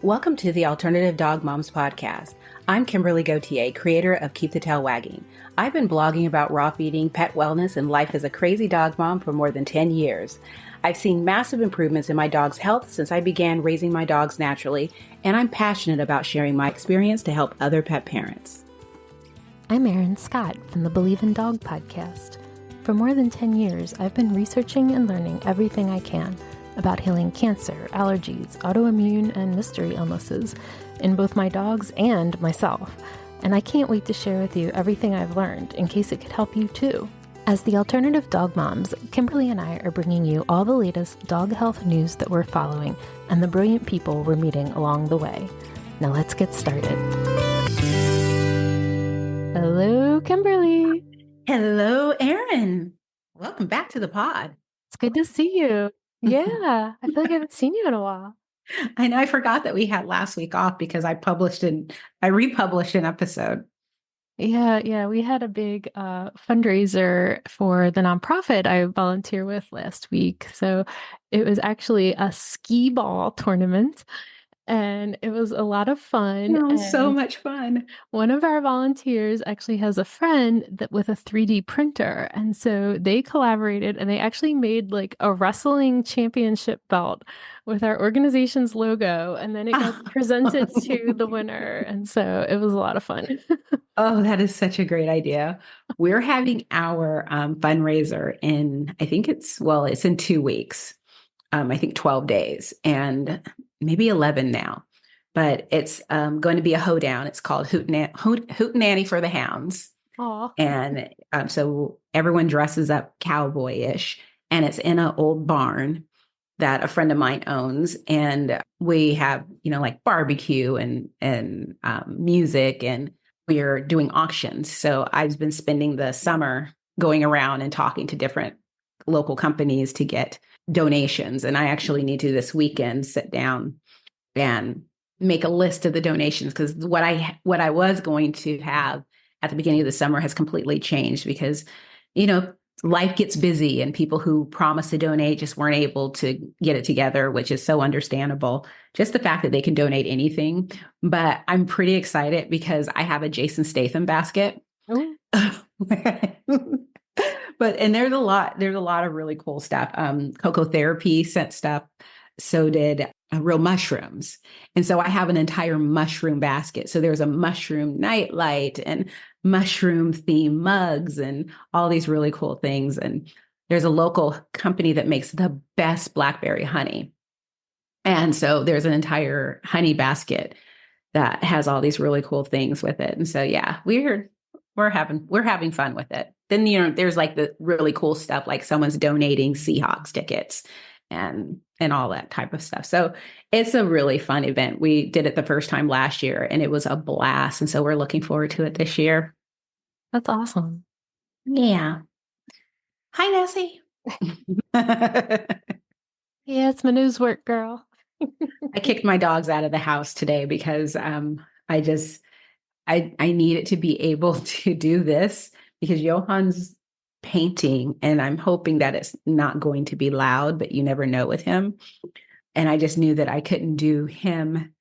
Welcome to the Alternative Dog Moms Podcast. I'm Kimberly Gauthier, creator of Keep the Tail Wagging. I've been blogging about raw feeding, pet wellness, and life as a crazy dog mom for more than 10 years. I've seen massive improvements in my dog's health since I began raising my dogs naturally, and I'm passionate about sharing my experience to help other pet parents. I'm Erin Scott from the Believe in Dog podcast. For more than 10 years, I've been researching and learning everything I can about healing cancer, allergies, autoimmune, and mystery illnesses in both my dogs and myself. And I can't wait to share with you everything I've learned in case it could help you too. As the Alternative Dog Moms, Kimberly and I are bringing you all the latest dog health news that we're following and the brilliant people we're meeting along the way. Now let's get started. Hello, Kimberly. Hello, Erin. Welcome back to the pod. It's good to see you. Yeah, I feel like I haven't seen you in a while. I know I forgot that we had last week off because I republished an episode. Yeah, we had a big fundraiser for the nonprofit I volunteer with last week. So it was actually a skee ball tournament, and it was a lot of fun. Oh, and so much fun. One of our volunteers actually has a friend that with a 3D printer. And so they collaborated and they actually made like a wrestling championship belt with our organization's logo. And then it got presented to the winner. And so it was a lot of fun. Oh, that is such a great idea. We're having our fundraiser in, it's in 2 weeks. I think 12 days and maybe 11 now. But it's going to be a hoedown. It's called Hootenanny for the Hounds. Aww. And so everyone dresses up cowboy-ish. And it's in an old barn that a friend of mine owns. And we have, like barbecue and music, and we're doing auctions. So I've been spending the summer going around and talking to different local companies to get donations. And I actually need to this weekend sit down and make a list of the donations, because what I was going to have at the beginning of the summer has completely changed because, life gets busy and people who promised to donate just weren't able to get it together, which is so understandable. Just the fact that they can donate anything. But I'm pretty excited because I have a Jason Statham basket. And there's a lot of really cool stuff. Cocoa Therapy sent stuff. So did Real Mushrooms. And so I have an entire mushroom basket. So there's a mushroom nightlight and mushroom themed mugs and all these really cool things. And there's a local company that makes the best blackberry honey. And so there's an entire honey basket that has all these really cool things with it. And so, yeah, we're having fun with it. Then, there's like the really cool stuff, like someone's donating Seahawks tickets and all that type of stuff. So it's a really fun event. We did it the first time last year and it was a blast. And so we're looking forward to it this year. That's awesome. Yeah. Hi, Nessie. Yeah, it's my news work, girl. I kicked my dogs out of the house today because I needed to be able to do this because Johan's painting and I'm hoping that it's not going to be loud, but you never know with him. And I just knew that I couldn't do him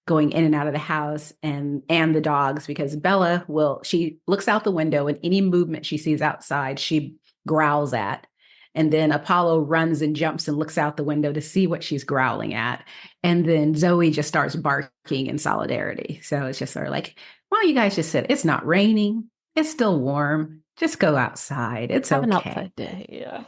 going in and out of the house and the dogs, because Bella she looks out the window and any movement she sees outside, she growls at. And then Apollo runs and jumps and looks out the window to see what she's growling at. And then Zoe just starts barking in solidarity. So it's just sort of like, why don't you guys just sit? It's not raining. It's still warm. Just go outside. It's Have okay. an outside day, yeah.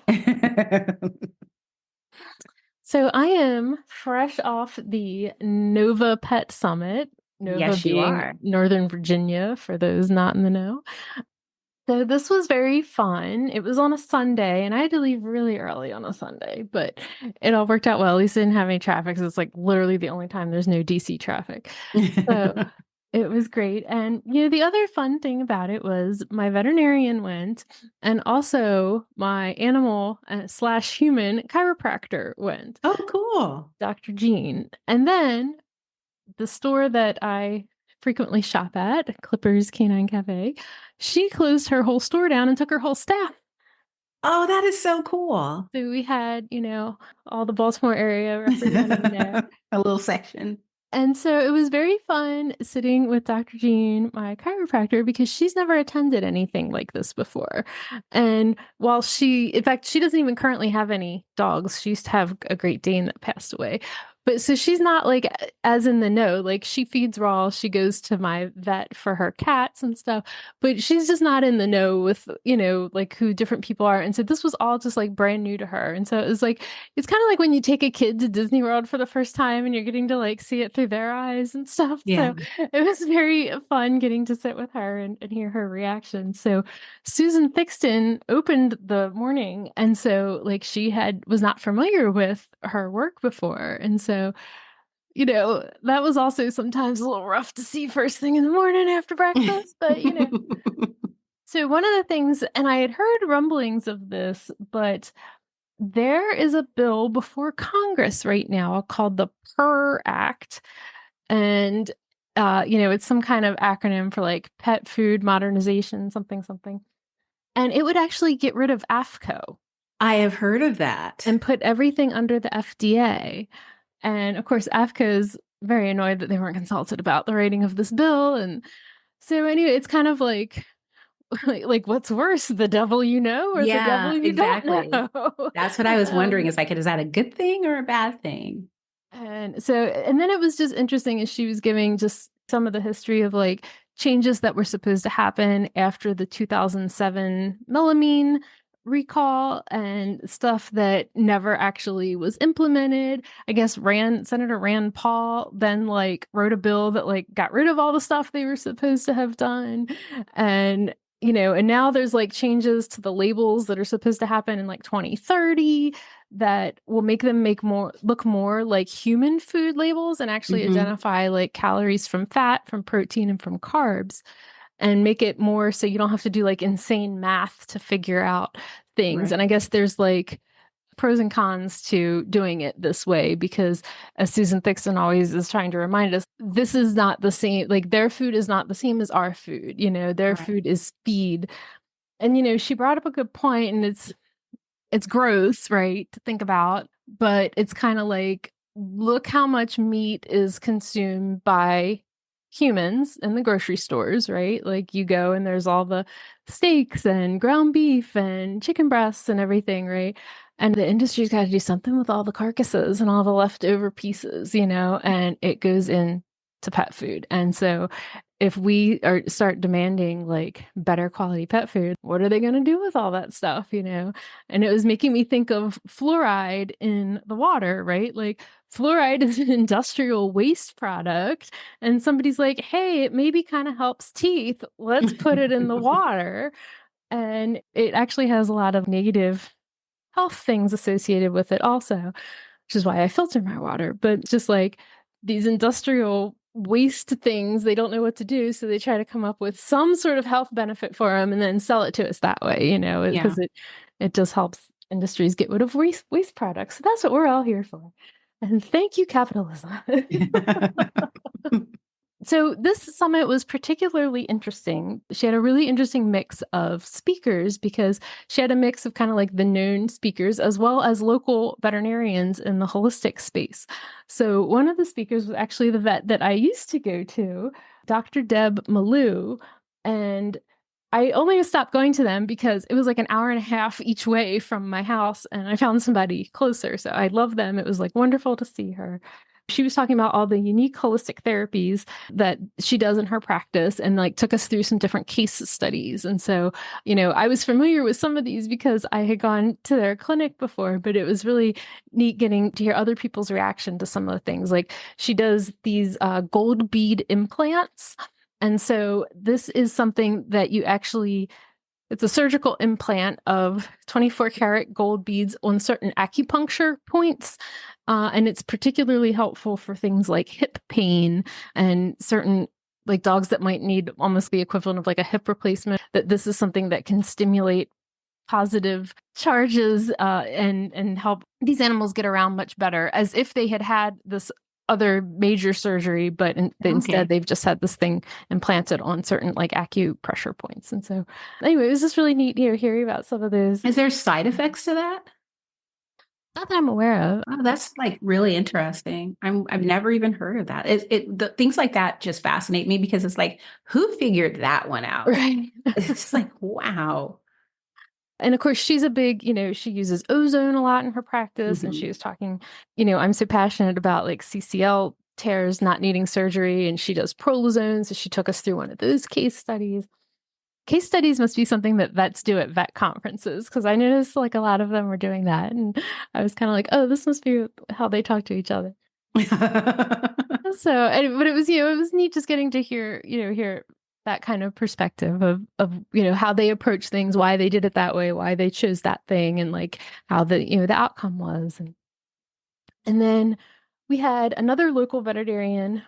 So I am fresh off the Nova Pet Summit. Nova Yes, you being are. Northern Virginia, for those not in the know. So this was very fun. It was on a Sunday, and I had to leave really early on a Sunday, but it all worked out well. At least I didn't have any traffic, so it's like literally the only time there's no DC traffic. So it was great. And, the other fun thing about it was my veterinarian went, and also my animal / human chiropractor went. Oh, cool. Dr. Jean. And then the store that I frequently shop at, Clippers Canine Cafe, she closed her whole store down and took her whole staff. Oh, that is so cool. So we had, all the Baltimore area represented there. A little section. And so it was very fun sitting with Dr. Jean, my chiropractor, because she's never attended anything like this before. And while in fact, she doesn't even currently have any dogs. She used to have a Great Dane that passed away. But so she's not like as in the know. Like she feeds raw. She goes to my vet for her cats and stuff, but she's just not in the know with, like who different people are. And so this was all just like brand new to her. And so it was like, it's kind of like when you take a kid to Disney World for the first time and you're getting to like see it through their eyes and stuff. Yeah. So it was very fun getting to sit with her and hear her reaction. So Susan Thixton opened the morning. And so like she was not familiar with her work before. And so, that was also sometimes a little rough to see first thing in the morning after breakfast, but So one of the things, and I had heard rumblings of this, but there is a bill before Congress right now called the PUR Act. And, it's some kind of acronym for like pet food modernization, something, something. And it would actually get rid of AFCO. I have heard of that. And put everything under the FDA. And of course, AFCO is very annoyed that they weren't consulted about the writing of this bill. And so anyway, it's kind of like what's worse, the devil you know or the devil you don't know? That's what I was wondering. Is that a good thing or a bad thing? And then it was just interesting as she was giving just some of the history of like changes that were supposed to happen after the 2007 melamine recall and stuff that never actually was implemented. I guess Senator Rand Paul then like wrote a bill that like got rid of all the stuff they were supposed to have done. And and now there's like changes to the labels that are supposed to happen in like 2030 that will make them look more like human food labels and actually identify like calories from fat, from protein, and from carbs, and make it more so you don't have to do like insane math to figure out things. Right. And I guess there's like pros and cons to doing it this way because, as Susan Thixton always is trying to remind us, this is not the same. Like their food is not the same as our food. Their right. food is feed. And she brought up a good point, and it's gross, right, to think about, but it's kind of like, look how much meat is consumed by humans in the grocery stores, right? Like you go and there's all the steaks and ground beef and chicken breasts and everything, right? And the industry's got to do something with all the carcasses and all the leftover pieces, and it goes into pet food. And so if we start demanding like better quality pet food, what are they going to do with all that stuff, And it was making me think of fluoride in the water, right? Like fluoride is an industrial waste product. And somebody's like, hey, it maybe kind of helps teeth. Let's put it in the water. And it actually has a lot of negative health things associated with it also, which is why I filter my water. But just like these industrial waste things, they don't know what to do. So they try to come up with some sort of health benefit for them and then sell it to us that way, because it just helps industries get rid of waste products. So that's what we're all here for. And thank you, capitalism. So this summit was particularly interesting. She had a really interesting mix of speakers because she had a mix of kind of like the known speakers as well as local veterinarians in the holistic space. So one of the speakers was actually the vet that I used to go to, Dr. Deb Malou. And I only stopped going to them because it was like an hour and a half each way from my house, and I found somebody closer. So I love them. It was like wonderful to see her. She was talking about all the unique holistic therapies that she does in her practice and like took us through some different case studies. And so, I was familiar with some of these because I had gone to their clinic before, but it was really neat getting to hear other people's reaction to some of the things. Like she does these gold bead implants. And so this is something that it's a surgical implant of 24 karat gold beads on certain acupuncture points. And it's particularly helpful for things like hip pain and certain like dogs that might need almost the equivalent of like a hip replacement, that this is something that can stimulate positive charges and help these animals get around much better, as if they had this other major surgery, but instead they've just had this thing implanted on certain like acupressure points. And so anyway, it was just really neat hearing about some of those. Is there side effects to that? Not that I'm aware of. Oh, that's like really interesting. I've never even heard of that. Things like that just fascinate me because it's like, who figured that one out? Right. It's like, wow. And of course, she's a big, she uses ozone a lot in her practice. And she Mhm. was talking, I'm so passionate about like CCL tears not needing surgery. And she does prolozone. So she took us through one of those case studies. Case studies must be something that vets do at vet conferences because I noticed like a lot of them were doing that. And I was kind of like, oh, this must be how they talk to each other. But it was, it was neat just getting to hear that kind of perspective of how they approach things, why they did it that way, why they chose that thing, and like how the outcome was. And then we had another local veterinarian.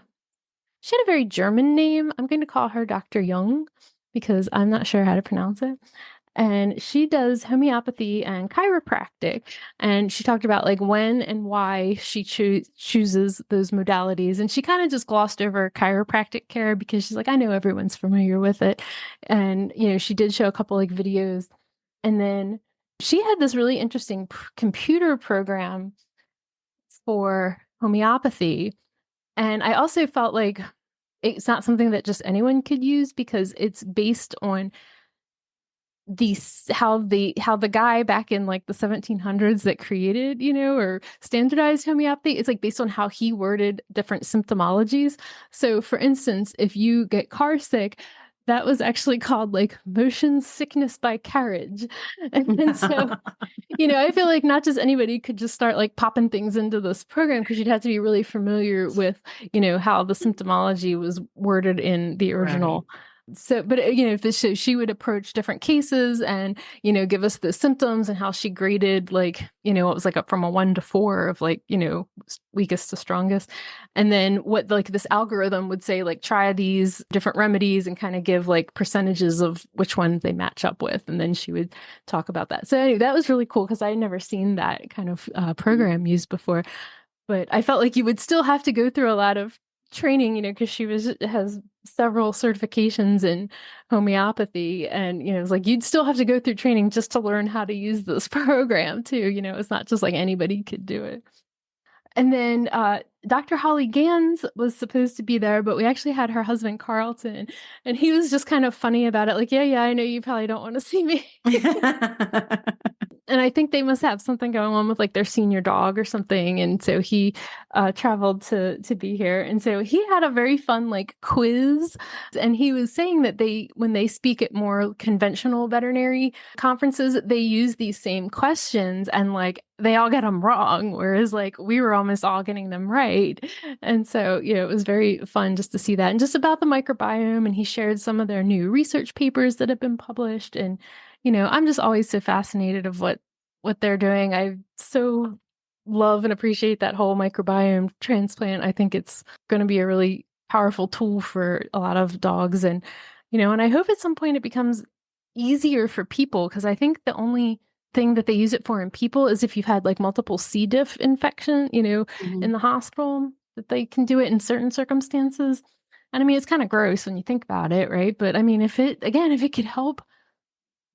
She had a very German name. I'm going to call her Dr. Jung because I'm not sure how to pronounce it. And she does homeopathy and chiropractic. And she talked about like when and why she chooses those modalities. And she kind of just glossed over chiropractic care because she's like, I know everyone's familiar with it. And, she did show a couple like videos. And then she had this really interesting computer program for homeopathy. And I also felt like it's not something that just anyone could use because it's based on how the guy back in like the 1700s that created, or standardized homeopathy, it's like based on how he worded different symptomologies. So for instance, if you get car sick, that was actually called like motion sickness by carriage. And so, I feel like not just anybody could just start like popping things into this program because you'd have to be really familiar with, how the symptomology was worded in the Right. original. So, but so she would approach different cases and give us the symptoms and how she graded like what was like from a 1 to 4 of like weakest to strongest, and then what like this algorithm would say like try these different remedies and kind of give like percentages of which ones they match up with, and then she would talk about that. So anyway, that was really cool because I had never seen that kind of program used before. But I felt like you would still have to go through a lot of training, because she has several certifications in homeopathy, and it's like you'd still have to go through training just to learn how to use this program too. It's not just like anybody could do it. And then Dr. Holly Gans was supposed to be there, but we actually had her husband Carlton, and he was just kind of funny about it. Like, yeah, I know you probably don't want to see me. And I think they must have something going on with like their senior dog or something. And so he traveled to be here. And so he had a very fun like quiz. And he was saying that when they speak at more conventional veterinary conferences, they use these same questions and like they all get them wrong. Whereas like we were almost all getting them right. And so, it was very fun just to see that and just about the microbiome. And he shared some of their new research papers that have been published. And I'm just always so fascinated of what they're doing. I so love and appreciate that whole microbiome transplant. I think it's going to be a really powerful tool for a lot of dogs, and and I hope at some point it becomes easier for people because I think the only thing that they use it for in people is if you've had like multiple C. diff infection, in the hospital, that they can do it in certain circumstances. And I mean, it's kind of gross when you think about it, right? But I mean, if it could help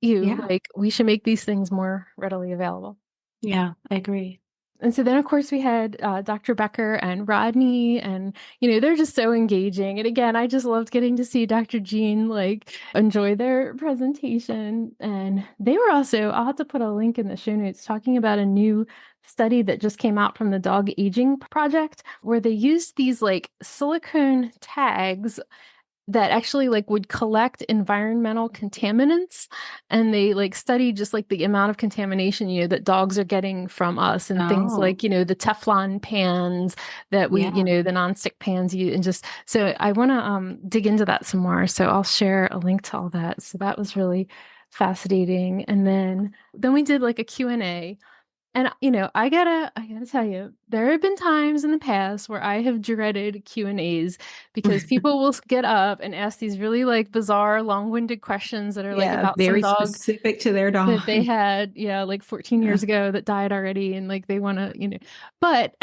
Yeah. like we should make these things more readily available. Yeah, I agree. And so then, of course, we had Dr. Becker and Rodney, and they're just so engaging. And again, I just loved getting to see Dr. Jean like enjoy their presentation. And they were also, I'll have to put a link in the show notes, talking about a new study that just came out from the Dog Aging Project, where they used these like silicone tags that actually like would collect environmental contaminants, and they like study just like the amount of contamination that dogs are getting from us, and things Oh, like the Teflon pans that we yeah. the nonstick pans and just so I want to dig into that some more, so I'll share a link to all that. So that was really fascinating. And then we did like a Q&A. And I gotta tell you, there have been times in the past where I have dreaded Q&As because people will get up and ask these really like bizarre, long-winded questions that are like Yeah, about some very dog specific to their that dog. they had, like 14 years ago that died already. And like, they want to, but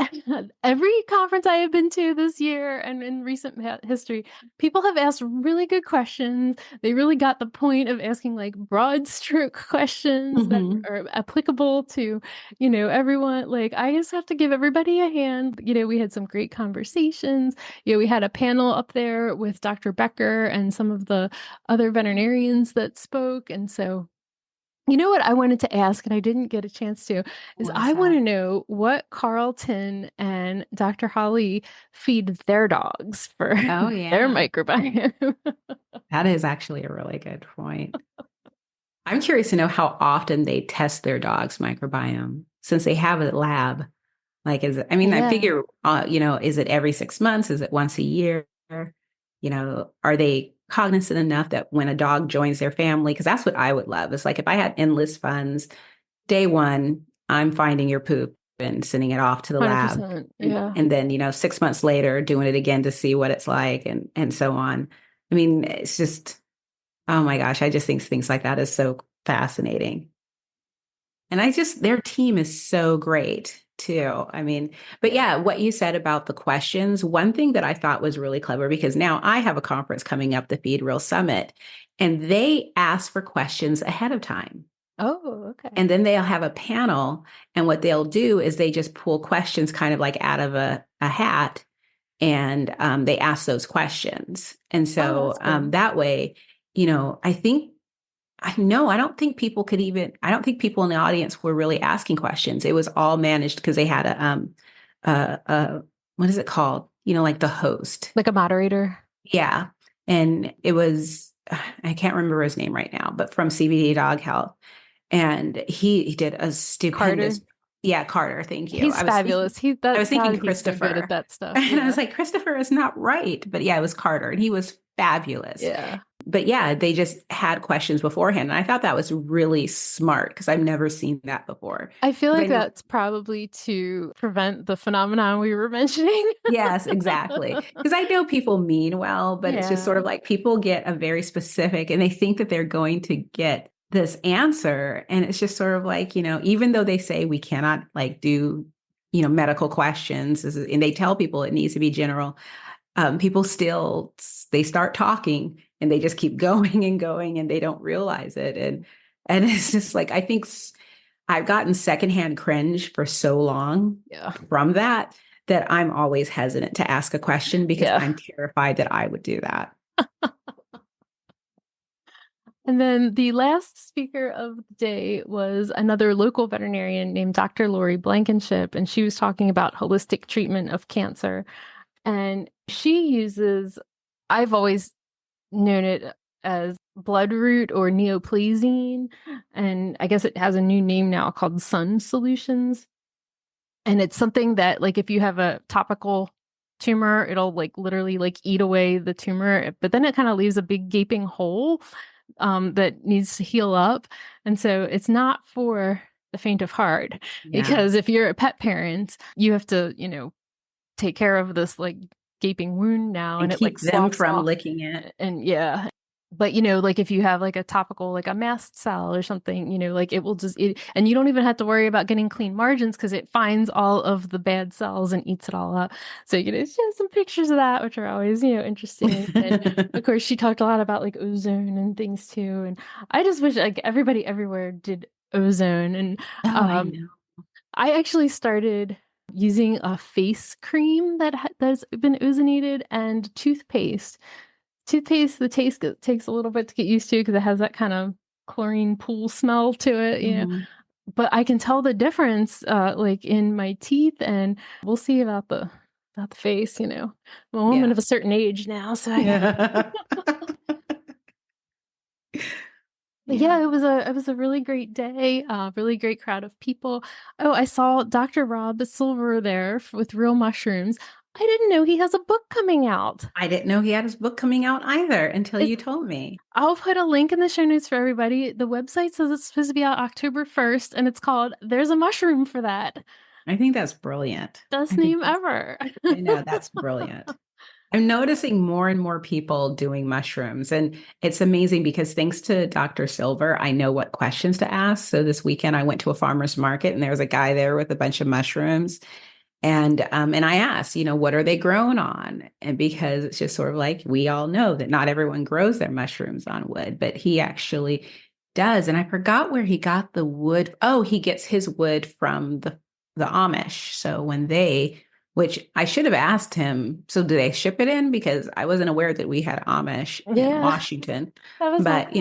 every conference I have been to this year and in recent history, people have asked really good questions. They really got the point of asking like broad stroke questions that are applicable to, everyone. Like, I just have to give everybody a hand. We had some great conversations. We had a panel up there with Dr. Becker and some of the other veterinarians that spoke. And so, you know what I wanted to ask, and I didn't get a chance to, is I want to know what Carlton and Dr. Holly feed their dogs for their microbiome. That is actually a really good point. I'm curious to know how often they test their dog's microbiome since they have a lab. Like, I figure, is it every 6 months? Is it once a year? Are they cognizant enough that when a dog joins their family, because that's what I would love. It's like if I had endless funds, day one, I'm finding your poop and sending it off to the lab. Yeah. And then, 6 months later, doing it again to see what it's like and so on. I mean, it's just, oh my gosh, I just think things like that is so fascinating. And their team is so great too. I mean, but yeah, what you said about the questions, one thing that I thought was really clever, because now I have a conference coming up, the Feed Real Summit, and they ask for questions ahead of time. Oh, okay. And then they'll have a panel, and what they'll do is they just pull questions kind of like out of a hat, and they ask those questions. And so that way, I don't think people I don't think people in the audience were really asking questions. It was all managed because they had what is it called? Like the host. Like a moderator. Yeah. And it was, I can't remember his name right now, but from CBD Dog Health. And he did a stupendous. Carter. Yeah, Carter. Thank you. He's fabulous. I was thinking Christopher. So good at that stuff. And I was like, Christopher is not right. But yeah, it was Carter, and he was fabulous. Yeah. But yeah, they just had questions beforehand. And I thought that was really smart because I've never seen that before. I feel like that's probably to prevent the phenomenon we were mentioning. Yes, exactly. Because I know people mean well, but it's just sort of like people get a very specific and they think that they're going to get this answer. And it's just sort of like, even though they say we cannot like do, medical questions, and they tell people it needs to be general, people still, they start talking and they just keep going and going and they don't realize it. And it's just like, I think I've gotten secondhand cringe for so long from that I'm always hesitant to ask a question because I'm terrified that I would do that. And then the last speaker of the day was another local veterinarian named Dr. Lori Blankenship, and she was talking about holistic treatment of cancer. And she uses, I've always known it as bloodroot or neoplazine, and I guess it has a new name now called Sun Solutions. And it's something that, like, if you have a topical tumor, it'll like literally like eat away the tumor, but then it kind of leaves a big gaping hole that needs to heal up. And so it's not for the faint of heart, because if you're a pet parent, you have to, take care of this like gaping wound now, and it keep like them from off. licking it. And but like if you have like a topical, like a mast cell or something, like it will just eat, and you don't even have to worry about getting clean margins because it finds all of the bad cells and eats it all up. So it's just some pictures of that, which are always interesting. And of course she talked a lot about like ozone and things too, and I just wish like everybody everywhere did ozone. And I know. I actually started using a face cream that's been ozonated, and toothpaste, the taste takes a little bit to get used to because it has that kind of chlorine pool smell to it, but I can tell the difference like in my teeth, and we'll see about the face. I'm a woman of a certain age now, so But it was a really great day, really great crowd of people. Oh, I saw Dr. Rob Silver there with Real Mushrooms. I didn't know he has a book coming out. I didn't know he had his book coming out either until you told me. I'll put a link in the show notes for everybody. The website says it's supposed to be out October 1st, and it's called There's a Mushroom for That. I think that's brilliant. Best name ever. I know, that's brilliant. I'm noticing more and more people doing mushrooms, and it's amazing because thanks to Dr. Silver, I know what questions to ask. So this weekend I went to a farmer's market and there was a guy there with a bunch of mushrooms. And I asked, what are they grown on? And because it's just sort of like we all know that not everyone grows their mushrooms on wood, but he actually does. And I forgot where he got the wood. Oh, he gets his wood from the Amish. So which I should have asked him, so do they ship it in? Because I wasn't aware that we had Amish in Washington. But,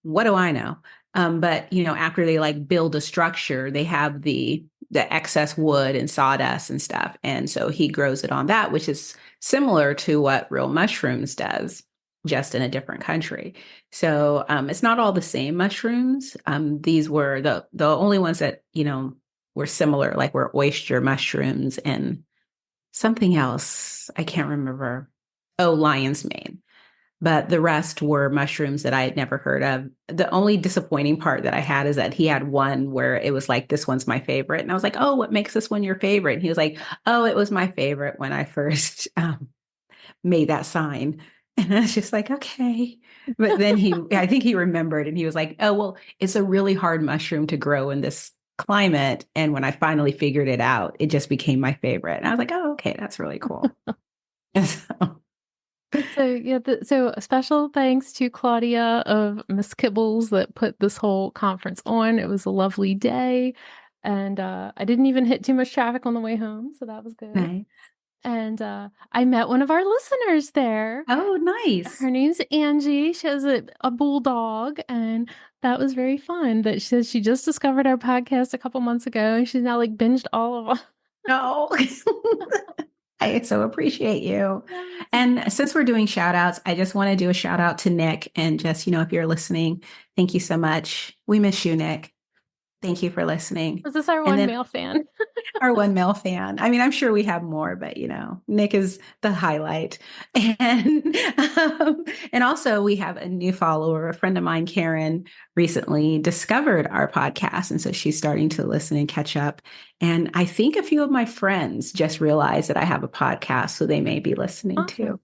what do I know? But, after they like build a structure, they have the excess wood and sawdust and stuff. And so he grows it on that, which is similar to what real mushrooms does, just in a different country. So it's not all the same mushrooms. These were the only ones that, were similar, like were oyster mushrooms and something else. I can't remember. Oh, lion's mane. But the rest were mushrooms that I had never heard of. The only disappointing part that I had is that he had one where it was like, this one's my favorite. And I was like, oh, what makes this one your favorite? And he was like, oh, it was my favorite when I first made that sign. And I was just like, okay. But then I think he remembered and he was like, oh, well, it's a really hard mushroom to grow in this climate. And when I finally figured it out, it just became my favorite. And I was like, oh, okay, that's really cool. So a special thanks to Claudia of Miss Kibbles that put this whole conference on. It was a lovely day, and I didn't even hit too much traffic on the way home, so that was good. Nice. And I met one of our listeners there. Oh, nice. Her name's Angie. She has a bulldog, and that was very fun. That she says she just discovered our podcast a couple months ago, and she's now like binged all of them. No. I so appreciate you. And since we're doing shout outs, I just want to do a shout out to Nick and just, if you're listening, thank you so much. We miss you, Nick. Thank you for listening. Is this our one male fan? Our one male fan. I mean, I'm sure we have more, but Nick is the highlight. And also we have a new follower, a friend of mine, Karen, recently discovered our podcast. And so she's starting to listen and catch up. And I think a few of my friends just realized that I have a podcast, so they may be listening too.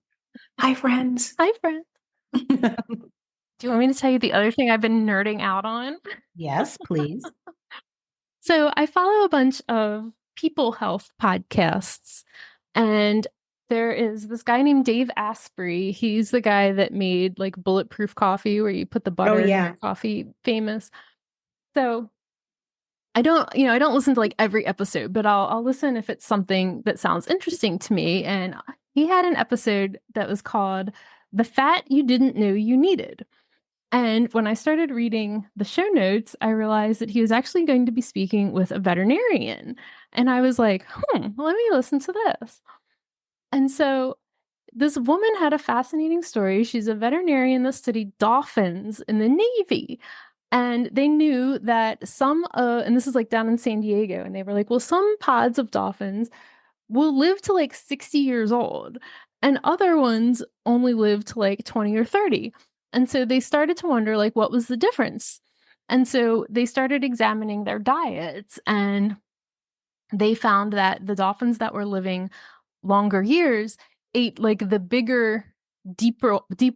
Hi, friends. Hi, friends. Do you want me to tell you the other thing I've been nerding out on? Yes, please. So I follow a bunch of people health podcasts, and there is this guy named Dave Asprey. He's the guy that made like bulletproof coffee where you put the butter in your coffee, famous. So I don't listen to like every episode, but I'll listen if it's something that sounds interesting to me. And he had an episode that was called The Fat You Didn't Know You Needed. And when I started reading the show notes, I realized that he was actually going to be speaking with a veterinarian. And I was like, let me listen to this. And so this woman had a fascinating story. She's a veterinarian that studied dolphins in the Navy. And they knew that and this is like down in San Diego, and they were like, well, some pods of dolphins will live to like 60 years old, and other ones only live to like 20 or 30. And so they started to wonder, like, what was the difference? And so they started examining their diets, and they found that the dolphins that were living longer years ate like the bigger, deep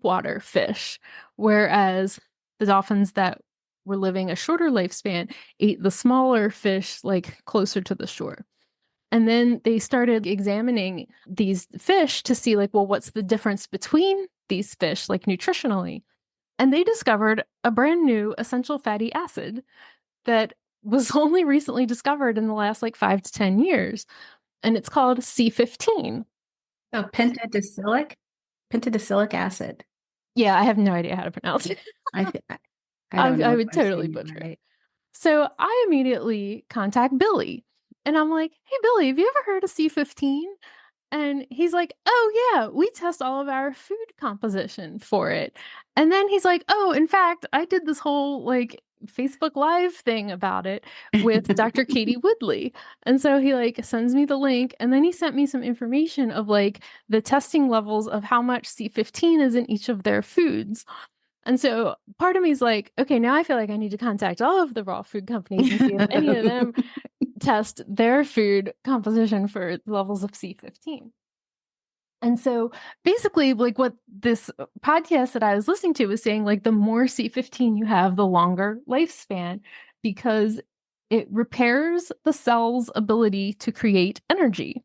water fish, whereas the dolphins that were living a shorter lifespan ate the smaller fish, like closer to the shore. And then they started examining these fish to see, like, well, what's the difference between these fish, like nutritionally? And they discovered a brand new essential fatty acid that was only recently discovered in the last like 5 to 10 years. And it's called C15. So pentadicilic acid. Yeah, I have no idea how to pronounce it. I would totally butcher it. So I immediately contact Billy. And I'm like, hey, Billy, have you ever heard of C15? And he's like, oh, yeah, we test all of our food composition for it. And then he's like, oh, in fact, I did this whole like Facebook Live thing about it with Dr. Katie Woodley. And so he like sends me the link. And then he sent me some information of like the testing levels of how much C15 is in each of their foods. And so part of me is like, okay, now I feel like I need to contact all of the raw food companies and see if any of them test their food composition for levels of C15. And so basically, like what this podcast that I was listening to was saying, like the more C15 you have, the longer lifespan, because it repairs the cell's ability to create energy.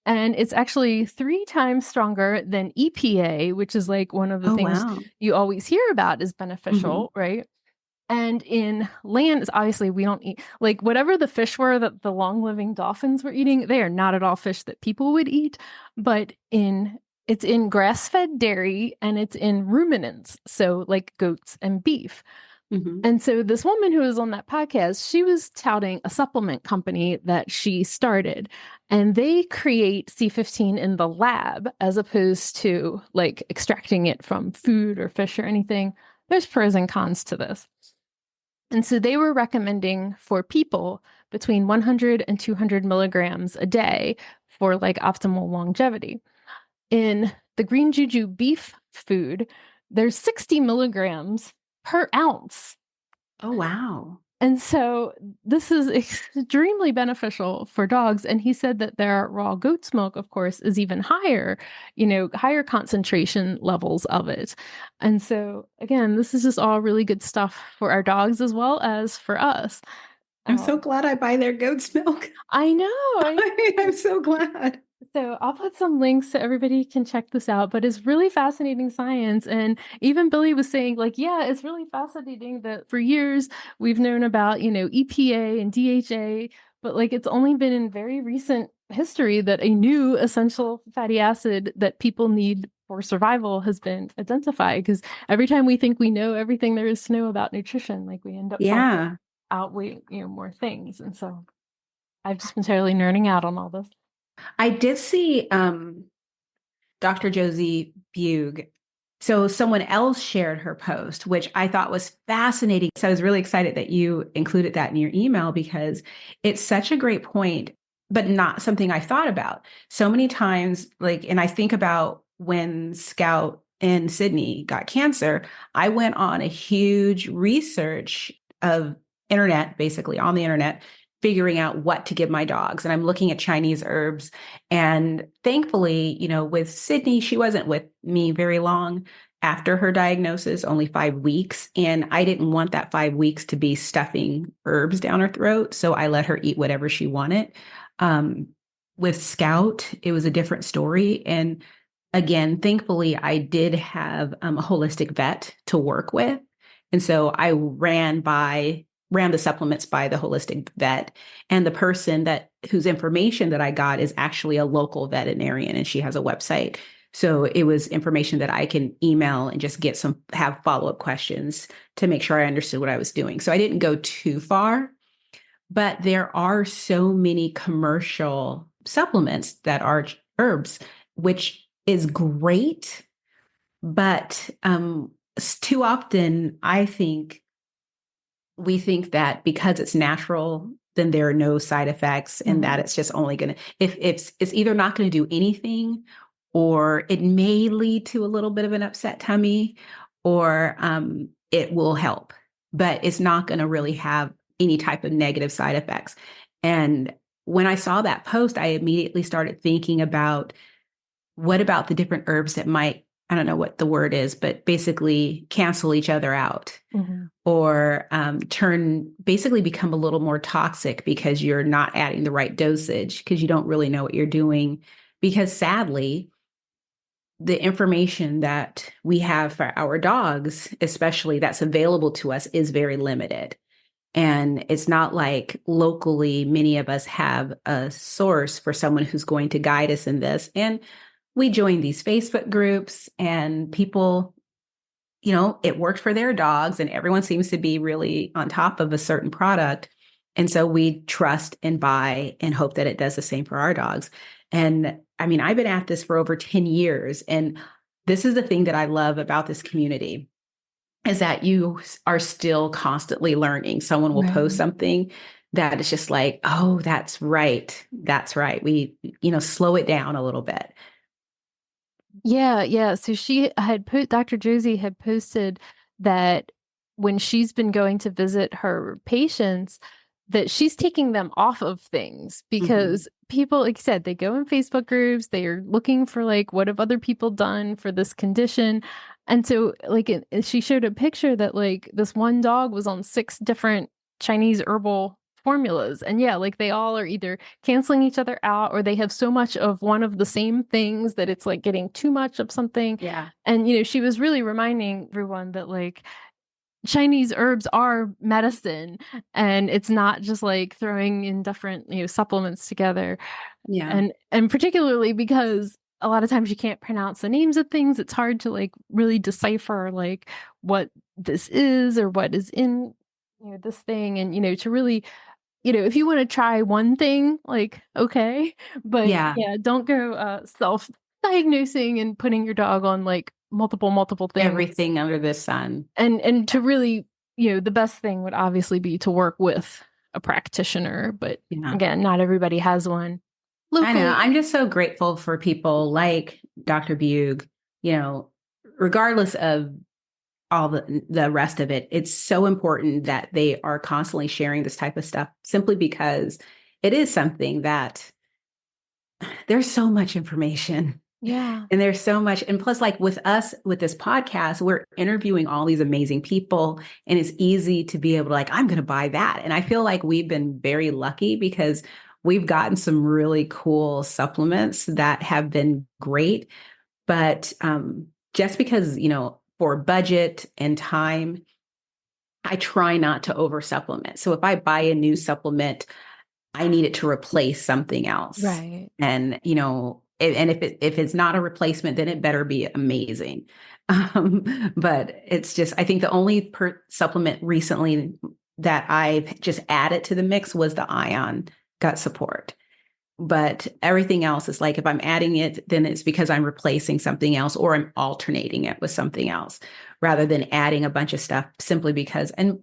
And it's actually 3 times stronger than EPA, which is like one of the Oh, things wow. you always hear about is Hmm. beneficial, right? And in land, obviously, we don't eat like whatever the fish were that the long living dolphins were eating. They are not at all fish that people would eat, but it's in grass fed dairy and it's in ruminants, so like goats and beef. Hmm. And so this woman who was on that podcast, she was touting a supplement company that she started, and they create C15 in the lab as opposed to like extracting it from food or fish or anything. There's pros and cons to this. And so they were recommending for people between 100 and 200 milligrams a day for like optimal longevity. In the green juju beef food, there's 60 milligrams per ounce. Oh, wow. And so this is extremely beneficial for dogs. And he said that their raw goat's milk, of course, is even higher, higher concentration levels of it. And so, again, this is just all really good stuff for our dogs as well as for us. I'm so glad I buy their goat's milk. I know. I'm so glad. So I'll put some links so everybody can check this out, but it's really fascinating science. And even Billy was saying, like, yeah, it's really fascinating that for years we've known about, EPA and DHA, but like it's only been in very recent history that a new essential fatty acid that people need for survival has been identified. Because every time we think we know everything there is to know about nutrition, like we end up finding Yeah. out more things. And so I've just been totally nerding out on all this. I did see Dr. Josie Beug. So someone else shared her post, which I thought was fascinating. So I was really excited that you included that in your email because it's such a great point, but not something I thought about. So many times, like, and I think about when Scout and Sydney got cancer, I went on a huge research of internet, basically on the internet, figuring out what to give my dogs. And I'm looking at Chinese herbs. And thankfully, with Sydney, she wasn't with me very long after her diagnosis, only 5 weeks. And I didn't want that 5 weeks to be stuffing herbs down her throat. So I let her eat whatever she wanted. Um, with Scout, it was a different story. And again, thankfully, I did have a holistic vet to work with. And so I ran the supplements by the holistic vet, and the person whose information that I got is actually a local veterinarian, and she has a website. So it was information that I can email and just have follow-up questions to make sure I understood what I was doing. So I didn't go too far, but there are so many commercial supplements that are herbs, which is great. But too often, I think we think that because it's natural, then there are no side effects, and that it's just only going to, if it's either not going to do anything, or it may lead to a little bit of an upset tummy, or it will help, but it's not going to really have any type of negative side effects. And when I saw that post, I immediately started thinking about what about the different herbs that might, I don't know what the word is, but basically cancel each other out, or become a little more toxic because you're not adding the right dosage because you don't really know what you're doing. Because sadly, the information that we have for our dogs, especially that's available to us, is very limited. And it's not like locally, many of us have a source for someone who's going to guide us in this. And we join these Facebook groups, and people, it worked for their dogs, and everyone seems to be really on top of a certain product. And so we trust and buy and hope that it does the same for our dogs. And I mean, I've been at this for over 10 years. And this is the thing that I love about this community, is that you are still constantly learning. Someone will post something that is just like, oh, that's right. That's right. We, slow it down a little bit. Yeah. So Dr. Josie had posted that when she's been going to visit her patients, that she's taking them off of things because people, like I said, they go in Facebook groups, they are looking for like, what have other people done for this condition? And so like she showed a picture that like this one dog was on 6 different Chinese herbal formulas. And yeah, like they all are either canceling each other out or they have so much of one of the same things that it's like getting too much of something. Yeah. And, she was really reminding everyone that like Chinese herbs are medicine and it's not just like throwing in different, supplements together. Yeah. And particularly because a lot of times you can't pronounce the names of things. It's hard to like really decipher like what this is or what is in, this thing. And, to really, if you want to try one thing, like, okay, but Yeah. don't go self-diagnosing and putting your dog on like multiple things. Everything under the sun. And to really, the best thing would obviously be to work with a practitioner, but again, not everybody has one. Locally. I know. I'm just so grateful for people like Dr. Beug, regardless of all the rest of it. It's so important that they are constantly sharing this type of stuff simply because it is something that there's so much information. Yeah. And there's so much. And plus, like with us, with this podcast, we're interviewing all these amazing people. And it's easy to be able to like, I'm going to buy that. And I feel like we've been very lucky because we've gotten some really cool supplements that have been great. But just because, for budget and time, I try not to over supplement. So if I buy a new supplement, I need it to replace something else. Right. And, and if it's not a replacement, then it better be amazing. But it's just, I think the only supplement recently that I've just added to the mix was the ion gut support. But everything else is like, if I'm adding it, then it's because I'm replacing something else or I'm alternating it with something else rather than adding a bunch of stuff simply because, and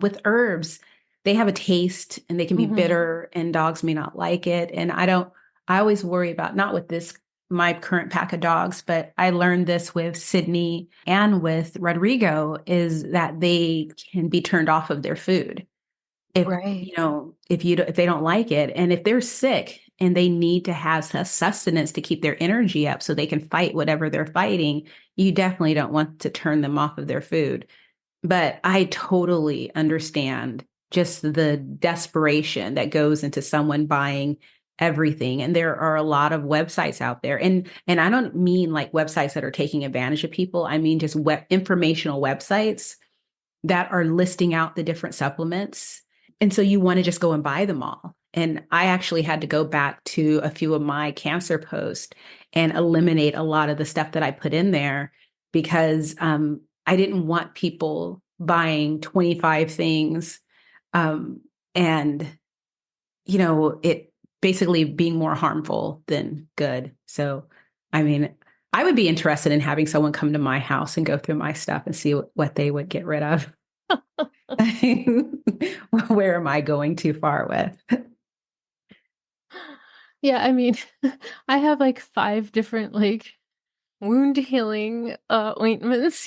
with herbs, they have a taste and they can be bitter and dogs may not like it. And I always worry about, not with my current pack of dogs, but I learned this with Sydney and with Rodrigo, is that they can be turned off of their food. If, if they don't like it, and if they're sick and they need to have sustenance to keep their energy up so they can fight whatever they're fighting, you definitely don't want to turn them off of their food. But I totally understand just the desperation that goes into someone buying everything. And there are a lot of websites out there. And I don't mean like websites that are taking advantage of people. I mean just informational websites that are listing out the different supplements. And so you want to just go and buy them all. And I actually had to go back to a few of my cancer posts and eliminate a lot of the stuff that I put in there because I didn't want people buying 25 things and, it basically being more harmful than good. So, I mean, I would be interested in having someone come to my house and go through my stuff and see what they would get rid of. Where am I going too far with? Yeah, I mean, I have like 5 different like wound healing ointments,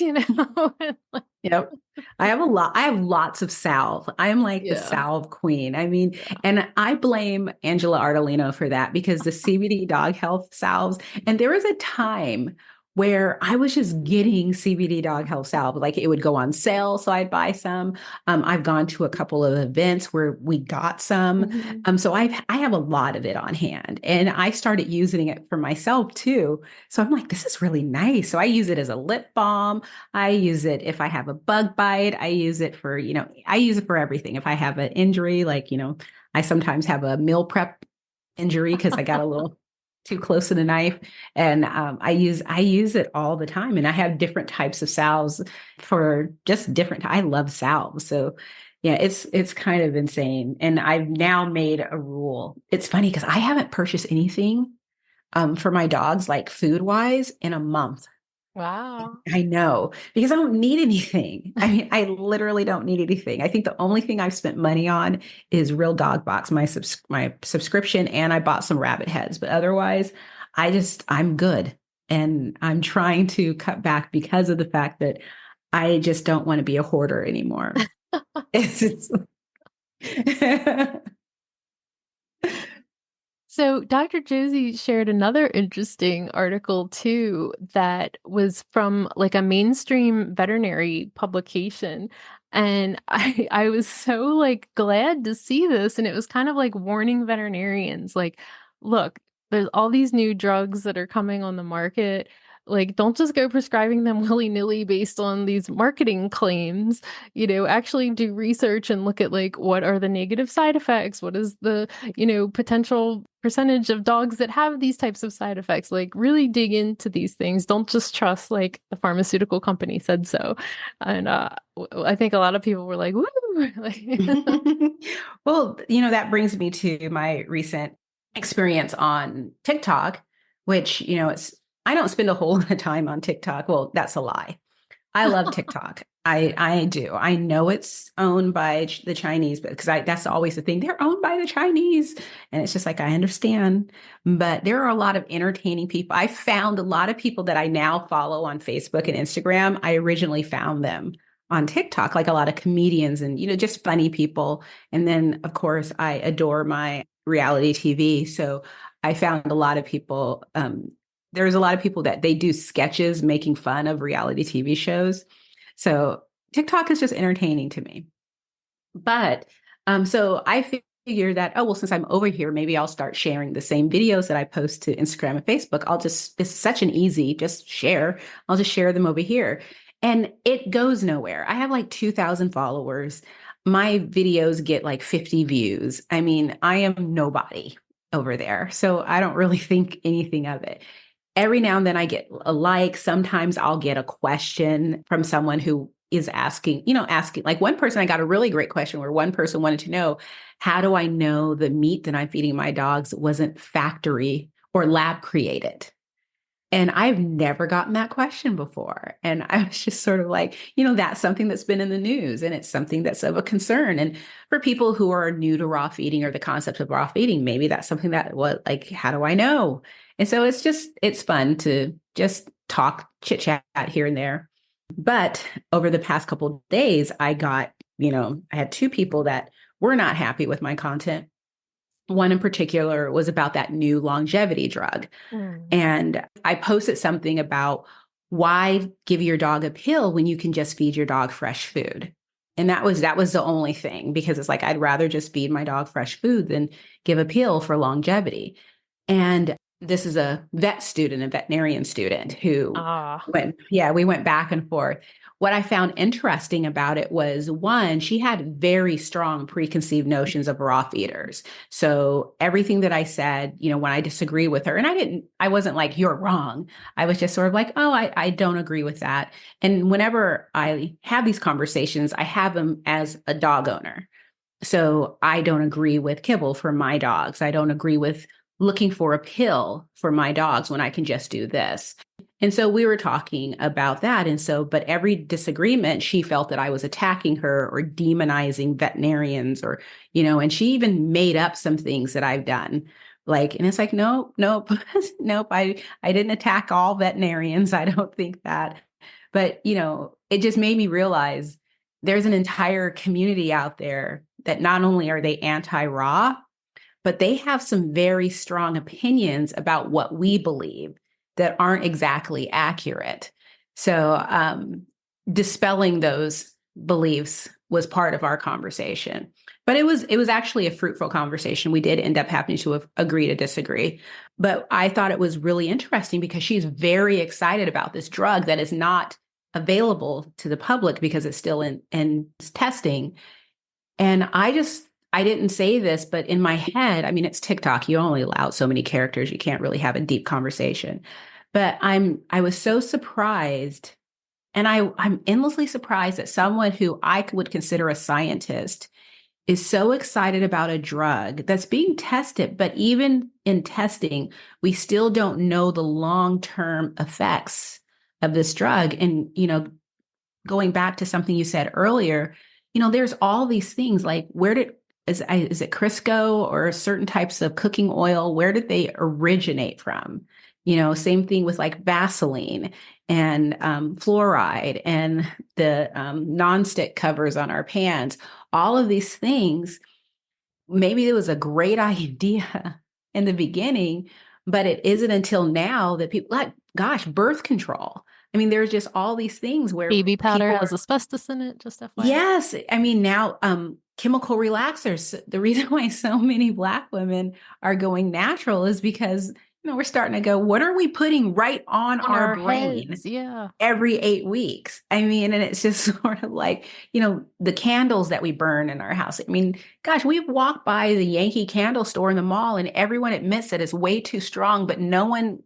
Yep. I have lots of salve. I am like the salve queen. I mean, and I blame Angela Ardolino for that because the CBD dog health salves, and there was a time where I was just getting CBD dog health salve, like it would go on sale. So I'd buy some. I've gone to a couple of events where we got some. So I have a lot of it on hand and I started using it for myself too. So I'm like, this is really nice. So I use it as a lip balm. I use it if I have a bug bite. I use it for, I use it for everything. If I have an injury, like, I sometimes have a meal prep injury because I got a little too close to the knife. And I use it all the time. And I have different types of salves for just different. I love salves. So yeah, it's kind of insane. And I've now made a rule. It's funny because I haven't purchased anything for my dogs, like food wise, in a month. Wow. I know, because I don't need anything. I mean, I literally don't need anything. I think the only thing I've spent money on is Real Dog Box, my subscription, and I bought some rabbit heads. But otherwise, I'm good. And I'm trying to cut back because of the fact that I just don't want to be a hoarder anymore. So Dr. Josie shared another interesting article too that was from like a mainstream veterinary publication. And I was so like glad to see this. And it was kind of like warning veterinarians, like, look, there's all these new drugs that are coming on the market. Like, don't just go prescribing them willy-nilly based on these marketing claims. Actually do research and look at like what are the negative side effects? What is the potential percentage of dogs that have these types of side effects? Like, really dig into these things. Don't just trust like the pharmaceutical company said so. And I think a lot of people were like, woo. Well, that brings me to my recent experience on TikTok, which, I don't spend a whole lot of time on TikTok. Well, that's a lie. I love TikTok. I do. I know it's owned by the Chinese, but because that's always the thing. They're owned by the Chinese. And it's just like, I understand. But there are a lot of entertaining people. I found a lot of people that I now follow on Facebook and Instagram. I originally found them on TikTok, like a lot of comedians and, just funny people. And then, of course, I adore my reality TV. So I found a lot of people. There's a lot of people that they do sketches making fun of reality TV shows. So TikTok is just entertaining to me. But so I figured that, oh, well, since I'm over here, maybe I'll start sharing the same videos that I post to Instagram and Facebook. It's such an easy, just share. I'll just share them over here. And it goes nowhere. I have like 2,000 followers. My videos get like 50 views. I mean, I am nobody over there. So I don't really think anything of it. Every now and then I get a like. Sometimes I'll get a question from someone who is asking like one person, I got a really great question where one person wanted to know, how do I know the meat that I'm feeding my dogs wasn't factory or lab created? And I've never gotten that question before. And I was just sort of like, that's something that's been in the news and it's something that's of a concern. And for people who are new to raw feeding or the concept of raw feeding, maybe that's something that how do I know? And so it's fun to just talk, chit chat here and there. But over the past couple of days, I had two people that were not happy with my content. One in particular was about that new longevity drug. And I posted something about why give your dog a pill when you can just feed your dog fresh food. And that was the only thing, because it's like, I'd rather just feed my dog fresh food than give a pill for longevity. And this is a veterinarian student who we went back and forth. What I found interesting about it was, one, she had very strong preconceived notions of raw feeders. So everything that I said, when I disagree with her, and I wasn't like, you're wrong. I was just sort of like, oh, I don't agree with that. And whenever I have these conversations, I have them as a dog owner. So I don't agree with kibble for my dogs. I don't agree with looking for a pill for my dogs when I can just do this. And so we were talking about that. And so, but every disagreement, she felt that I was attacking her or demonizing veterinarians and she even made up some things that I've done. And it's like, nope, nope. I didn't attack all veterinarians. I don't think that. But, it just made me realize there's an entire community out there that not only are they anti-raw, but they have some very strong opinions about what we believe that aren't exactly accurate. So dispelling those beliefs was part of our conversation. But it was actually a fruitful conversation. We did end up having to agree to disagree. But I thought it was really interesting because she's very excited about this drug that is not available to the public because it's still in testing. And I didn't say this, but in my head, I mean, it's TikTok. You only allow so many characters. You can't really have a deep conversation. But I was so surprised, and I'm endlessly surprised that someone who I would consider a scientist is so excited about a drug that's being tested. But even in testing, we still don't know the long-term effects of this drug. And, going back to something you said earlier, there's all these things like is it Crisco or certain types of cooking oil? Where did they originate from? Same thing with like Vaseline and fluoride and the nonstick covers on our pans. All of these things, maybe it was a great idea in the beginning, but it isn't until now that people like, gosh, birth control. I mean, there's just all these things where Baby powder people has asbestos in it, just FYI. yes. I mean, now chemical relaxers. The reason why so many Black women are going natural is because, we're starting to go, what are we putting right on our brain? Heads, yeah. Every 8 weeks. I mean, and it's just sort of like, the candles that we burn in our house. I mean, gosh, we've walked by the Yankee candle store in the mall and everyone admits that it's way too strong, but no one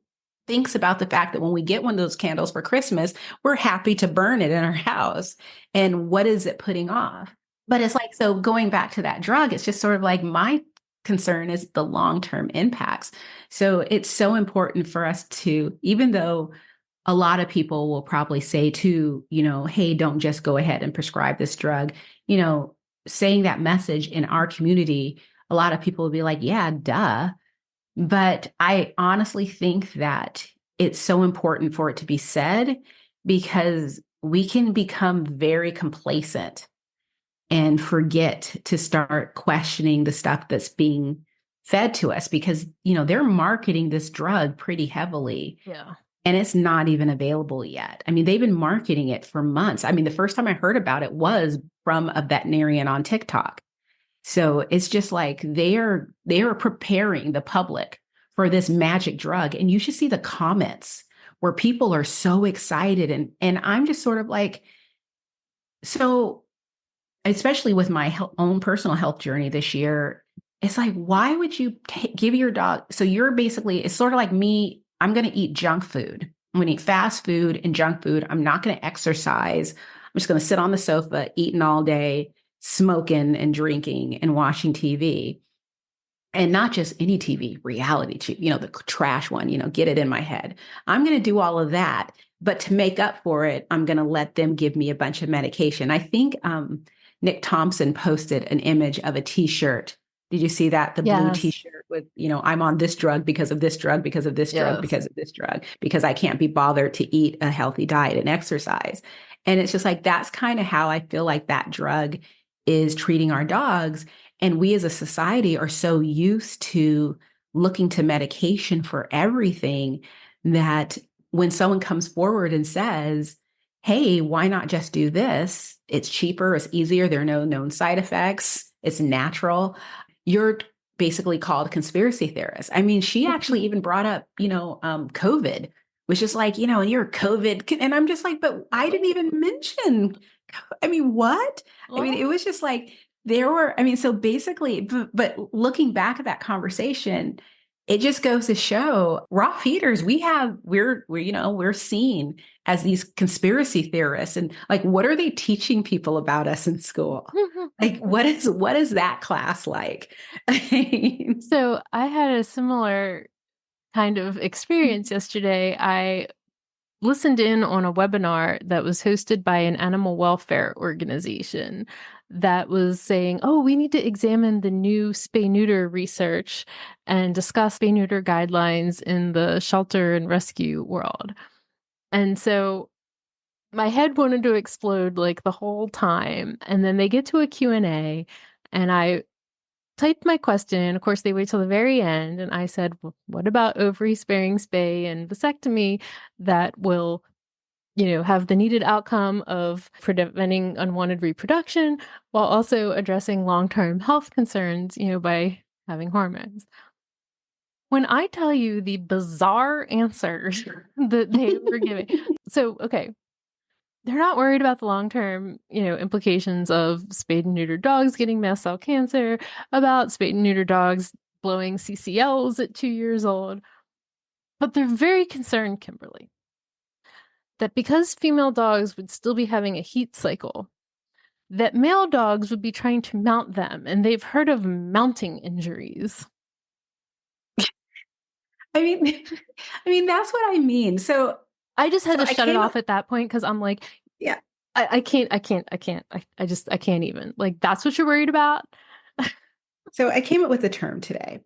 thinks about the fact that when we get one of those candles for Christmas, we're happy to burn it in our house. And what is it putting off? But it's like, so going back to that drug, it's just sort of like my concern is the long-term impacts. So it's so important for us to, even though a lot of people will probably say to, hey, don't just go ahead and prescribe this drug, saying that message in our community, a lot of people will be like, yeah, duh. But I honestly think that it's so important for it to be said because we can become very complacent and forget to start questioning the stuff that's being fed to us because, they're marketing this drug pretty heavily. Yeah. And it's not even available yet. I mean, they've been marketing it for months. I mean, the first time I heard about it was from a veterinarian on TikTok. So it's just like they are preparing the public for this magic drug. And you should see the comments where people are so excited. And I'm just sort of like, so especially with my own personal health journey this year, it's like, why would you give your dog? So you're basically, it's sort of like me, I'm going to eat junk food. I'm going to eat fast food and junk food. I'm not going to exercise. I'm just going to sit on the sofa, eating all day, smoking and drinking and watching TV. And not just any TV, reality TV, the trash one, get it in my head. I'm going to do all of that. But to make up for it, I'm going to let them give me a bunch of medication. I think Nick Thompson posted an image of a T-shirt. Did you see that? The blue T-shirt with, I'm on this drug because of this drug, because of this drug, because of this drug, because I can't be bothered to eat a healthy diet and exercise. And it's just like, that's kind of how I feel like that drug is treating our dogs. And we as a society are so used to looking to medication for everything that when someone comes forward and says, hey, why not just do this? It's cheaper, it's easier, there are no known side effects, it's natural. You're basically called a conspiracy theorist. I mean, she actually even brought up, COVID, which is like, and you're COVID. And I'm just like, but I didn't even mention, I mean, what? I mean, it was just like, so basically, but looking back at that conversation, it just goes to show raw feeders, we're seen as these conspiracy theorists. And like, what are they teaching people about us in school? Like, what is that class like? So I had a similar kind of experience yesterday. I listened in on a webinar that was hosted by an animal welfare organization that was saying, oh, we need to examine the new spay-neuter research and discuss spay-neuter guidelines in the shelter and rescue world. And so my head wanted to explode like the whole time. And then they get to a Q&A and I typed my question. Of course, they wait till the very end. And I said, well, what about ovary-sparing spay and vasectomy that will have the needed outcome of preventing unwanted reproduction while also addressing long-term health concerns, by having hormones. When I tell you the bizarre answers that they were giving, so, okay, they're not worried about the long-term, implications of spayed and neutered dogs getting mast cell cancer, about spayed and neutered dogs blowing CCLs at 2 years old, but they're very concerned, Kimberly, that because female dogs would still be having a heat cycle, that male dogs would be trying to mount them, and they've heard of mounting injuries. I mean, that's what I mean. So I just had to shut it off at that point because I'm like, yeah, I can't even. Like, that's what you're worried about? So I came up with the term today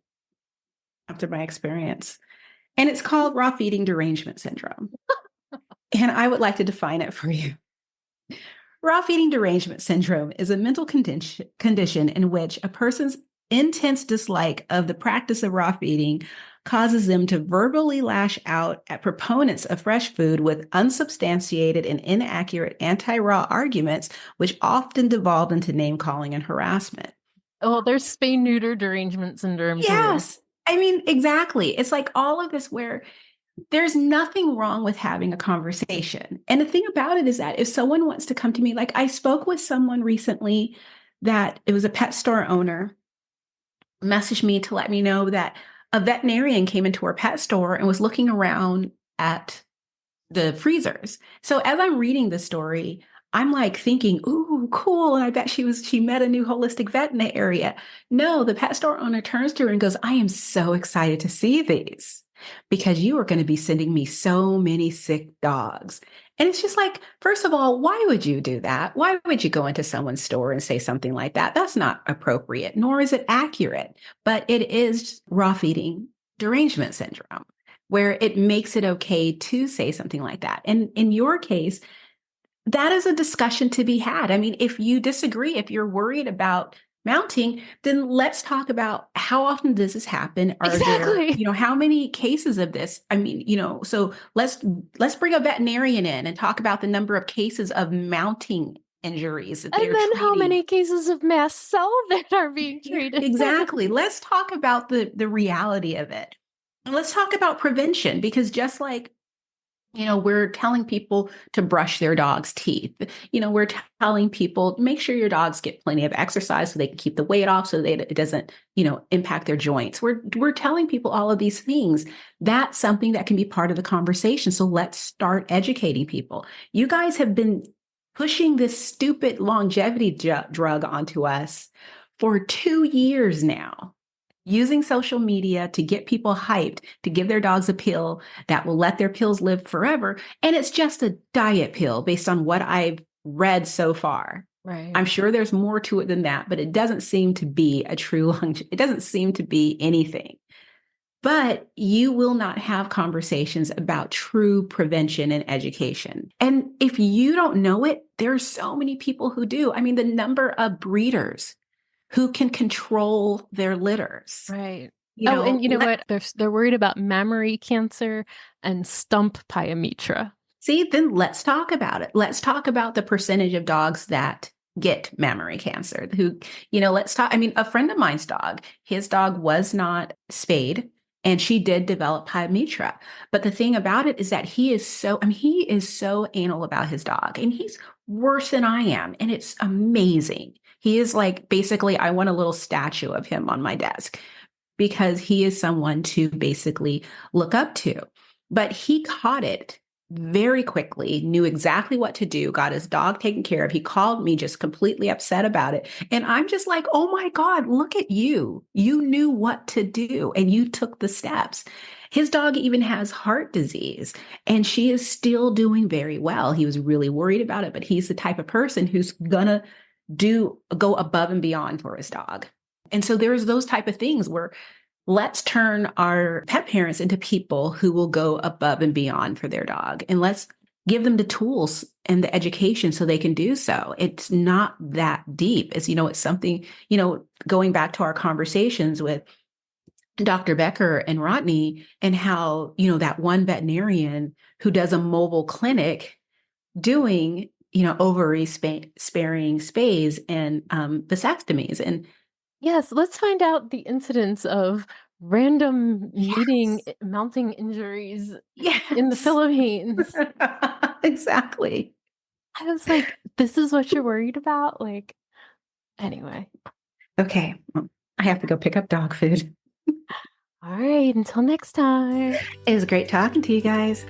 after my experience. And it's called raw feeding derangement syndrome. And I would like to define it for you. Raw feeding derangement syndrome is a mental condition in which a person's intense dislike of the practice of raw feeding causes them to verbally lash out at proponents of fresh food with unsubstantiated and inaccurate anti-raw arguments, which often devolve into name-calling and harassment. Oh, there's spay neuter derangement syndrome too. Yes. I mean, exactly. It's like all of this where there's nothing wrong with having a conversation. And the thing about it is that if someone wants to come to me, like I spoke with someone recently that it was a pet store owner, messaged me to let me know that a veterinarian came into her pet store and was looking around at the freezers. So as I'm reading the story, I'm like thinking, ooh, cool. And I bet she met a new holistic vet in the area. No, the pet store owner turns to her and goes, I am so excited to see these because you are going to be sending me so many sick dogs. And it's just like, first of all, why would you do that? Why would you go into someone's store and say something like that? That's not appropriate, nor is it accurate. But it is raw feeding derangement syndrome, where it makes it okay to say something like that. And in your case, that is a discussion to be had. I mean, if you disagree, if you're worried about mounting, then let's talk about how often does this happen? Are Exactly. there, how many cases of this? I mean, so let's bring a veterinarian in and talk about the number of cases of mounting injuries that And they're then treating. how many cases of mast cell that are being treated. Exactly. Let's talk about the reality of it. And let's talk about prevention, because just like we're telling people to brush their dog's teeth. We're telling people, make sure your dogs get plenty of exercise so they can keep the weight off so that it doesn't, impact their joints. We're telling people all of these things. That's something that can be part of the conversation. So let's start educating people. You guys have been pushing this stupid longevity drug onto us for 2 years now, using social media to get people hyped, to give their dogs a pill that will let their pills live forever. And it's just a diet pill based on what I've read so far. Right. I'm sure there's more to it than that, but it doesn't seem to be it doesn't seem to be anything. But you will not have conversations about true prevention and education. And if you don't know it, there's so many people who do. I mean, the number of breeders who can control their litters. Right. And you know what? They're worried about mammary cancer and stump pyometra. See, then let's talk about it. Let's talk about the percentage of dogs that get mammary cancer. Let's talk. I mean, a friend of mine's dog, his dog was not spayed and she did develop pyometra. But the thing about it is that he is so anal about his dog, and he's worse than I am. And it's amazing. He is like, basically, I want a little statue of him on my desk because he is someone to basically look up to. But he caught it very quickly, knew exactly what to do, got his dog taken care of. He called me just completely upset about it. And I'm just like, oh my God, look at you. You knew what to do and you took the steps. His dog even has heart disease and she is still doing very well. He was really worried about it, but he's the type of person who's gonna go above and beyond for his dog. And so there's those type of things where let's turn our pet parents into people who will go above and beyond for their dog. And let's give them the tools and the education so they can do so. It's not that deep. It's something, going back to our conversations with Dr. Becker and Rodney and how, that one veterinarian who does a mobile clinic doing ovary sparing spays and vasectomies. And yes, let's find out the incidence of random mounting injuries in the Philippines. Exactly. I was like, this is what you're worried about? Like, anyway. Okay. Well, I have to go pick up dog food. All right. Until next time. It was great talking to you guys.